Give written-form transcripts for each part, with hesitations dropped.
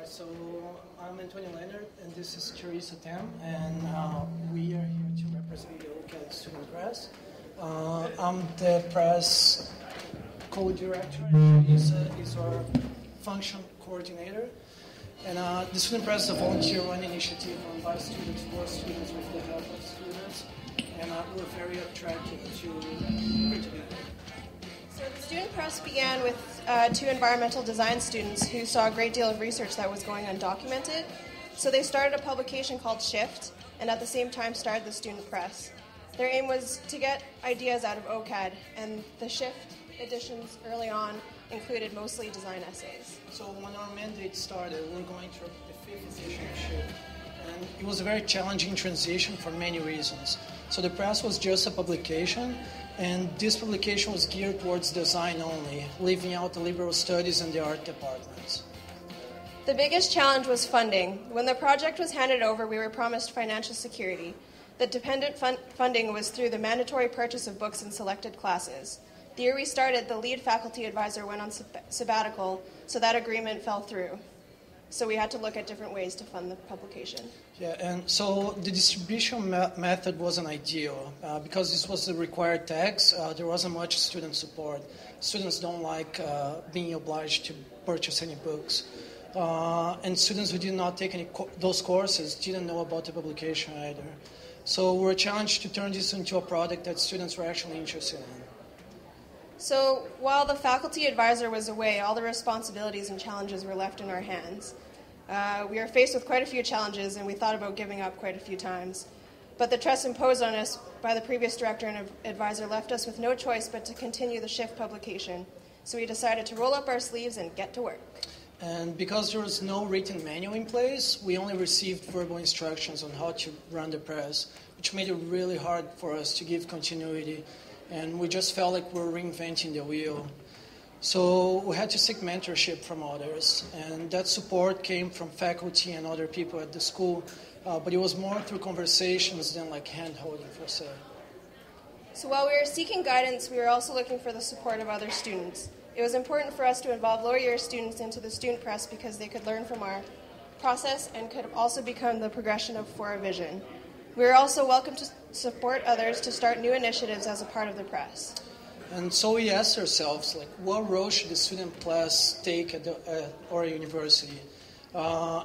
Alright, so I'm Lennert and this is Teresa Tam, and we are here to represent the OCADU Student Press. I'm the press co-director, and Teresa is our function coordinator. And the Student Press is a volunteer-run initiative run by students for students with the help of students, and we're very attracted to print together. So the Student Press began with two environmental design students who saw a great deal of research that was going undocumented. So they started a publication called Shift, and at the same time started the Student Press. Their aim was to get ideas out of OCAD, and the Shift editions early on included mostly design essays. So when our mandate started, we were going through the 5th edition of Shift, and it was a very challenging transition for many reasons. So the press was just a publication, and this publication was geared towards design only, leaving out the liberal studies and the art departments. The biggest challenge was funding. When the project was handed over, we were promised financial security. The dependent funding was through the mandatory purchase of books in selected classes. The year we started, the lead faculty advisor went on sabbatical, so that agreement fell through. So we had to look at different ways to fund the publication. Yeah, and so the distribution method wasn't ideal. Because this was the required tax, there wasn't much student support. Students don't like being obliged to purchase any books. And students who did not take those courses didn't know about the publication either. So we were challenged to turn this into a product that students were actually interested in. So while the faculty advisor was away, all the responsibilities and challenges were left in our hands. We were faced with quite a few challenges, and we thought about giving up quite a few times. But the trust imposed on us by the previous director and advisor left us with no choice but to continue the Shift publication. So we decided to roll up our sleeves and get to work. And because there was no written manual in place, we only received verbal instructions on how to run the press, which made it really hard for us to give continuity. And we just felt like we were reinventing the wheel. So we had to seek mentorship from others, and that support came from faculty and other people at the school, but it was more through conversations than like hand-holding per se. So while we were seeking guidance, we were also looking for the support of other students. It was important for us to involve lower year students into the Student Press because they could learn from our process and could also become the progression for our vision. We were also welcome to support others to start new initiatives as a part of the press. And so we asked ourselves, like, what role should the student press take at our university?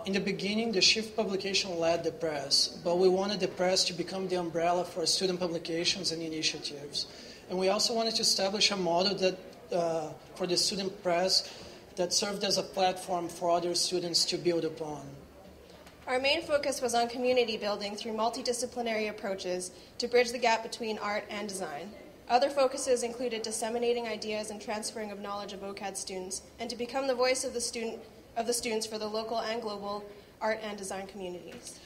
In the beginning, the Shift publication led the press, but we wanted the press to become the umbrella for student publications and initiatives. And we also wanted to establish a model that for the student press that served as a platform for other students to build upon. Our main focus was on community building through multidisciplinary approaches to bridge the gap between art and design. Other focuses included disseminating ideas and transferring of knowledge of OCAD students, and to become the voice of the students for the local and global art and design communities.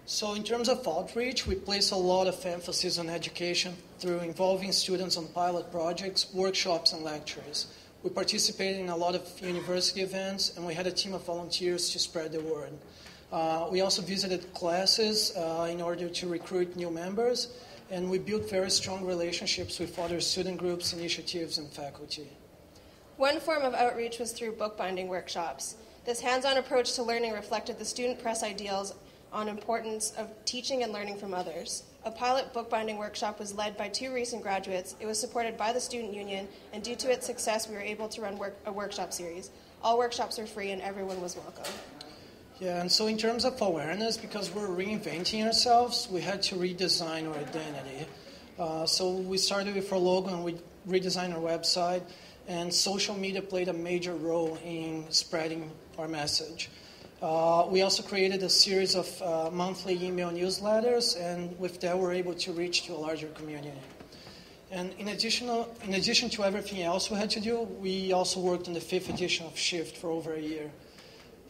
So in terms of outreach, we place a lot of emphasis on education through involving students on pilot projects, workshops, and lectures. We participated in a lot of university events, and we had a team of volunteers to spread the word. We also visited classes in order to recruit new members, and we built very strong relationships with other student groups, initiatives, and faculty. One form of outreach was through bookbinding workshops. This hands-on approach to learning reflected the Student Press ideals on importance of teaching and learning from others. A pilot bookbinding workshop was led by 2 recent graduates. It was supported by the Student Union, and due to its success, we were able to run a workshop series. All workshops were free, and everyone was welcome. Yeah, and so in terms of awareness, because we're reinventing ourselves, we had to redesign our identity. So we started with our logo and we redesigned our website, and social media played a major role in spreading our message. We also created a series of monthly email newsletters, and with that we're able to reach to a larger community. And in addition to everything else we had to do, we also worked on the 5th edition of Shift for over a year.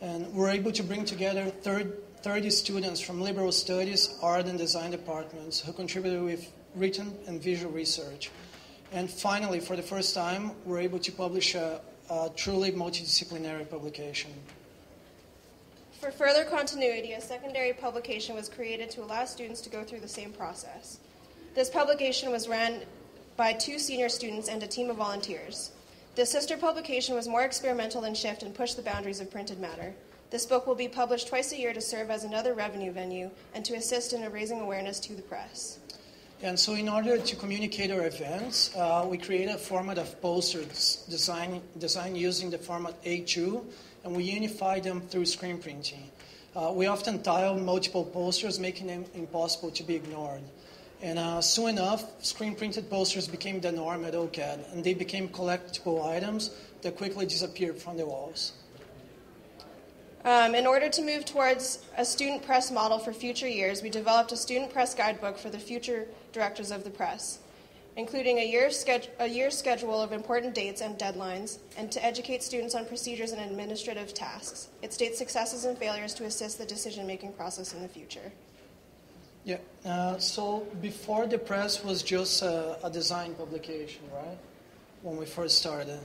And we're able to bring together 30 students from liberal studies, art, and design departments who contributed with written and visual research. And finally, for the first time, we're able to publish a truly multidisciplinary publication. For further continuity, a secondary publication was created to allow students to go through the same process. This publication was ran by 2 senior students and a team of volunteers. The sister publication was more experimental than Shift and pushed the boundaries of printed matter. This book will be published twice a year to serve as another revenue venue and to assist in raising awareness to the press. And so in order to communicate our events, we created a format of posters designed using the format A2, and we unified them through screen printing. We often tile multiple posters, making them impossible to be ignored. And soon enough, screen-printed posters became the norm at OCAD, and they became collectible items that quickly disappeared from the walls. In order to move towards a student press model for future years, we developed a student press guidebook for the future directors of the press, including a year's schedule of important dates and deadlines, and to educate students on procedures and administrative tasks. It states successes and failures to assist the decision-making process in the future. Yeah, so before the press was just a design publication, right, when we first started.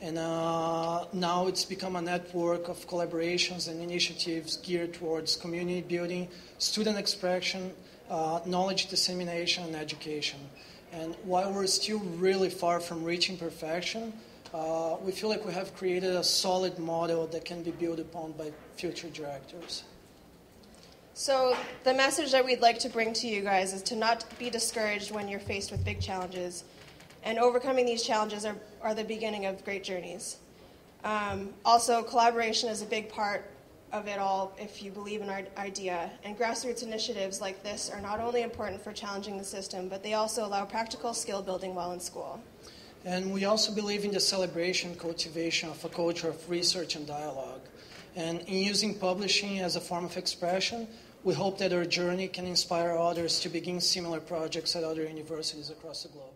And now it's become a network of collaborations and initiatives geared towards community building, student expression, knowledge dissemination, and education. And while we're still really far from reaching perfection, we feel like we have created a solid model that can be built upon by future directors. So the message that we'd like to bring to you guys is to not be discouraged when you're faced with big challenges. And overcoming these challenges are the beginning of great journeys. Also, collaboration is a big part of it all if you believe in our idea. And grassroots initiatives like this are not only important for challenging the system, but they also allow practical skill building while in school. And we also believe in the celebration and cultivation of a culture of research and dialogue. And in using publishing as a form of expression, we hope that our journey can inspire others to begin similar projects at other universities across the globe.